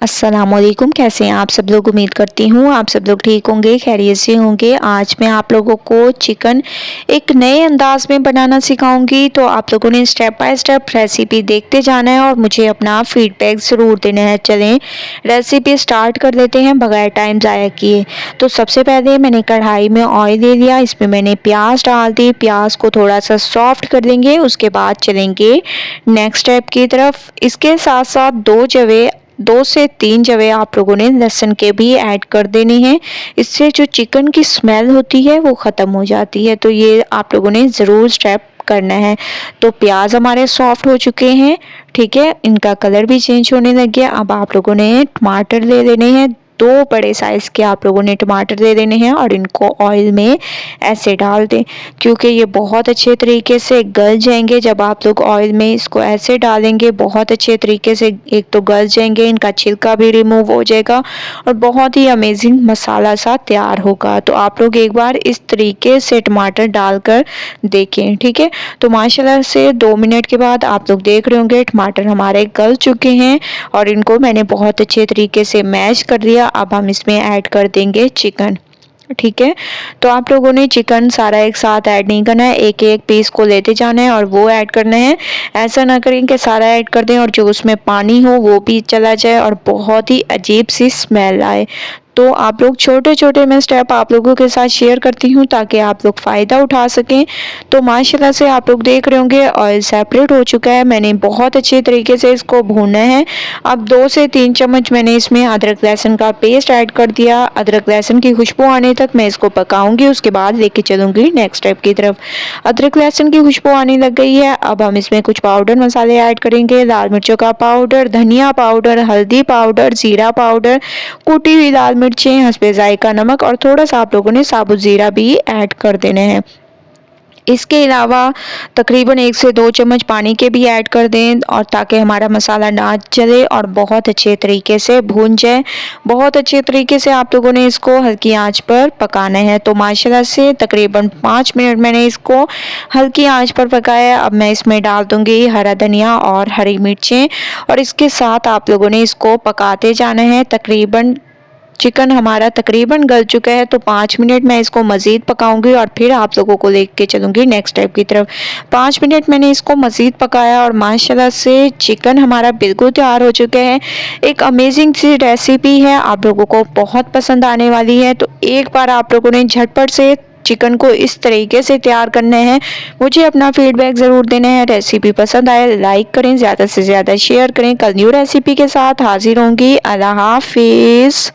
अस्सलामुअलैकुम। कैसे हैं आप सब लोग? उम्मीद करती हूँ आप सब लोग ठीक होंगे, खैरियत से होंगे। आज मैं आप लोगों को चिकन एक नए अंदाज में बनाना सिखाऊंगी, तो आप लोगों ने स्टेप बाय स्टेप रेसिपी देखते जाना है और मुझे अपना फीडबैक ज़रूर देना है। चलें रेसिपी स्टार्ट कर लेते हैं बगैर टाइम ज़ाया किए। तो सबसे पहले मैंने कढ़ाई में ऑयल ले लिया, इसमें मैंने प्याज डाल दी। प्याज को थोड़ा सा सॉफ्ट कर देंगे, उसके बाद चलेंगे नेक्स्ट स्टेप की तरफ। इसके साथ साथ दो से तीन जवे आप लोगों ने लहसुन के भी ऐड कर देने हैं। इससे जो चिकन की स्मेल होती है वो ख़त्म हो जाती है, तो ये आप लोगों ने ज़रूर स्टेप करना है। तो प्याज हमारे सॉफ्ट हो चुके हैं, ठीक है, इनका कलर भी चेंज होने लग गया। अब आप लोगों ने टमाटर ले लेने हैं, दो बड़े साइज़ के आप लोगों ने टमाटर ले लेने हैं और इनको ऑयल में ऐसे डाल दें, क्योंकि ये बहुत अच्छे तरीके से गल जाएंगे। जब आप लोग ऑयल में इसको ऐसे डालेंगे बहुत अच्छे तरीके से एक तो गल जाएंगे, इनका छिलका भी रिमूव हो जाएगा और बहुत ही अमेजिंग मसाला सा तैयार होगा। तो आप लोग एक बार इस तरीके से टमाटर डालकर देखें, ठीक है। तो माशाल्लाह से 2 मिनट के बाद आप लोग देख रहे होंगे टमाटर हमारे गल चुके हैं और इनको मैंने बहुत अच्छे तरीके से मैश कर दिया। अब हम इसमें ऐड कर देंगे चिकन, ठीक है। तो आप लोगों ने चिकन सारा एक साथ ऐड नहीं करना है, एक एक पीस को लेते जाना है और वो ऐड करना है। ऐसा ना करें कि सारा ऐड कर दें और जो उसमें पानी हो वो भी चला जाए और बहुत ही अजीब सी स्मेल आए। तो आप लोग छोटे छोटे मैं स्टेप आप लोगों के साथ शेयर करती हूँ ताकि आप लोग फ़ायदा उठा सकें। तो माशाल्लाह से आप लोग देख रहे होंगे ऑयल सेपरेट हो चुका है, मैंने बहुत अच्छे तरीके से इसको भूनना है। अब 2 से 3 चम्मच मैंने इसमें अदरक लहसुन का पेस्ट ऐड कर दिया। अदरक लहसुन की खुशबू आने तक मैं इसको पकाऊंगी, उसके बाद लेके चलूंगी नेक्स्ट स्टेप की तरफ। अदरक लहसुन की खुशबू आने लग गई है, अब हम इसमें कुछ पाउडर मसाले ऐड करेंगे। लाल मिर्चों का पाउडर, धनिया पाउडर, हल्दी पाउडर, जीरा पाउडर, कुटी हुई लाल मिर्चें, हस्बे जायका नमक और थोड़ा सा आप लोगों ने साबुत जीरा भी ऐड कर देने हैं। इसके अलावा तकरीबन 1 से 2 चम्मच पानी के भी ऐड कर दें और ताकि हमारा मसाला ना जले और बहुत अच्छे तरीके से भून जाए। बहुत अच्छे तरीके से आप लोगों ने इसको हल्की आंच पर पकाना है। तो माशाल्लाह से तकरीबन 5 मिनट मैंने इसको हल्की आंच पर पकाया। अब मैं इसमें डाल दूंगी हरा धनिया और हरी मिर्चें और इसके साथ आप लोगों ने इसको पकाते जाना है। तकरीबन चिकन हमारा तकरीबन गल चुका है, तो 5 मिनट मैं इसको मज़ीद पकाऊंगी और फिर आप लोगों को लेके चलूंगी नेक्स्ट स्टेप की तरफ। 5 मिनट मैंने इसको मज़ीद पकाया और माशाल्लाह से चिकन हमारा बिल्कुल तैयार हो चुका है। एक अमेजिंग सी रेसिपी है, आप लोगों को बहुत पसंद आने वाली है। तो एक बार आप लोगों ने झटपट से चिकन को इस तरीके से तैयार करना है। मुझे अपना फीडबैक ज़रूर देना है। रेसिपी पसंद आए लाइक करें, ज़्यादा से ज़्यादा शेयर करें। कल न्यू रेसिपी के साथ हाजिर होंगी। अल्लाह हाफिज़।